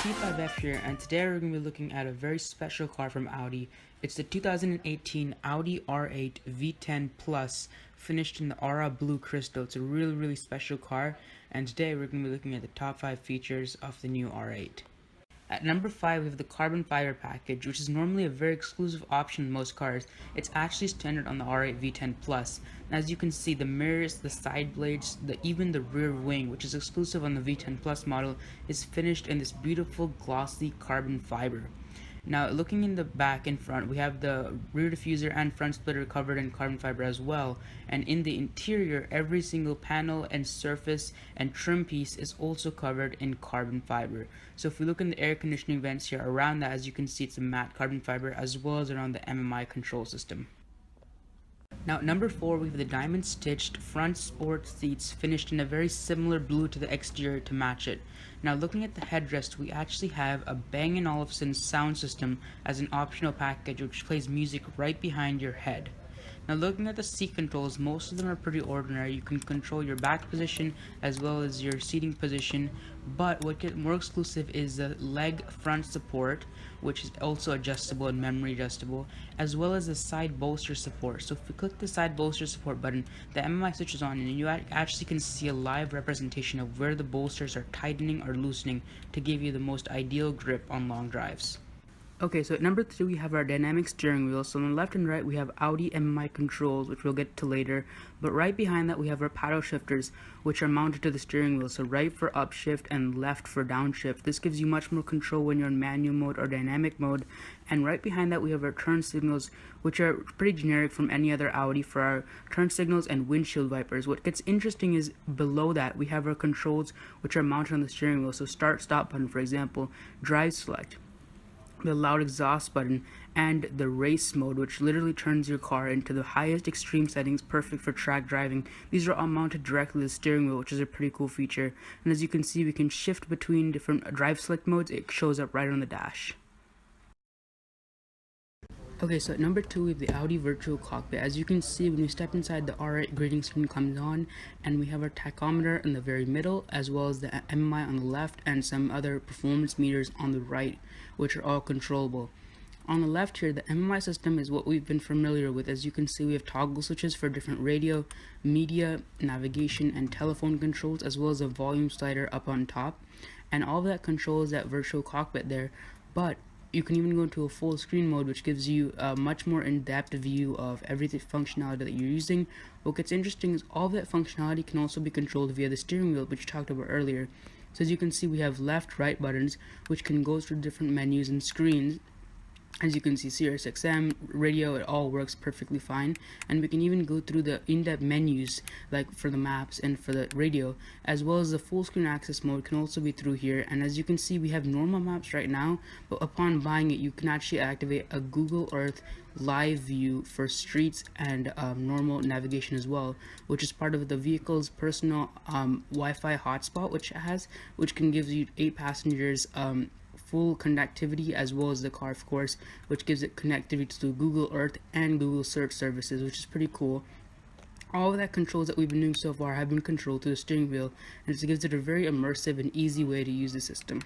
T5F here, and today we're going to be looking at a very special car from Audi. It's the 2018 Audi R8 V10 Plus, finished in the Aura Blue Crystal. It's a really special car, and today we're going to be looking at the top 5 features of the new R8. At number 5, we have the carbon fiber package, which is normally a very exclusive option in most cars. It's actually standard on the R8 V10 Plus. And as you can see, the mirrors, the side blades, even the rear wing, which is exclusive on the V10 Plus model, is finished in this beautiful glossy carbon fiber. Now, looking in the back and front, we have the rear diffuser and front splitter covered in carbon fiber as well. And in the interior, every single panel and surface and trim piece is also covered in carbon fiber. So if we look in the air conditioning vents here, around that, as you can see, it's a matte carbon fiber, as well as around the MMI control system. Now, at number 4, we have the diamond stitched front sport seats finished in a very similar blue to the exterior to match it. Now, looking at the headrest, we actually have a Bang & Olufsen sound system as an optional package, which plays music right behind your head. Now, looking at the seat controls, most of them are pretty ordinary. You can control your back position as well as your seating position, but what gets more exclusive is the leg front support, which is also adjustable and memory adjustable, as well as the side bolster support. So if we click the side bolster support button, the MMI switches on and you actually can see a live representation of where the bolsters are tightening or loosening to give you the most ideal grip on long drives. Okay, so at number 3, we have our dynamic steering wheel. So on the left and right, we have Audi MMI controls, which we'll get to later. But right behind that, we have our paddle shifters, which are mounted to the steering wheel. So right for upshift and left for downshift. This gives you much more control when you're in manual mode or dynamic mode. And right behind that, we have our turn signals, which are pretty generic from any other Audi for our turn signals and windshield wipers. What gets interesting is below that, we have our controls, which are mounted on the steering wheel. So start, stop button, for example, drive select, the loud exhaust button, and the race mode, which literally turns your car into the highest extreme settings, perfect for track driving. These are all mounted directly to the steering wheel, which is a pretty cool feature. And as you can see, we can shift between different drive select modes. It shows up right on the dash. Okay, so at number 2, we have the Audi virtual cockpit. As you can see, when we step inside, the R8 greeting screen comes on, and we have our tachometer in the very middle, as well as the MMI on the left, and some other performance meters on the right, which are all controllable. On the left here, the MMI system is what we've been familiar with. As you can see, we have toggle switches for different radio, media, navigation, and telephone controls, as well as a volume slider up on top. And all of that controls that virtual cockpit there, but you can even go into a full screen mode, which gives you a much more in-depth view of every functionality that you're using. What gets interesting is all that functionality can also be controlled via the steering wheel, which we talked about earlier. So as you can see, we have left, right buttons, which can go through different menus and screens. As you can see, Sirius XM, radio, it all works perfectly fine. And we can even go through the in-depth menus, like for the maps and for the radio, as well as the full screen access mode can also be through here. And as you can see, we have normal maps right now, but upon buying it, you can actually activate a Google Earth live view for streets and normal navigation as well, which is part of the vehicle's personal Wi-Fi hotspot, which can give you 8 passengers full connectivity, as well as the car, of course, which gives it connectivity to Google Earth and Google search services, which is pretty cool. All of that controls that we've been doing so far have been controlled through the steering wheel, and it gives it a very immersive and easy way to use the system.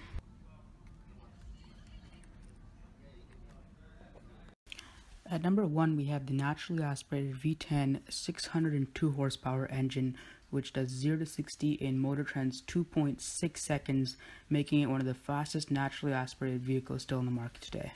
At number 1, we have the naturally aspirated V10 602 horsepower engine, which does 0 to 60 in Motor Trend's 2.6 seconds, making it one of the fastest naturally aspirated vehicles still in the market today.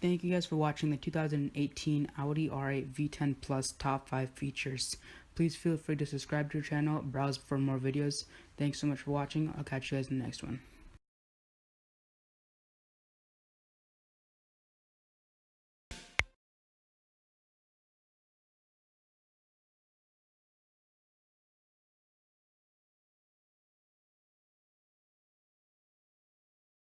Thank you guys for watching the 2018 Audi R8 V10 Plus top 5 features. Please feel free to subscribe to our channel, browse for more videos. Thanks so much for watching. I'll catch you guys in the next one.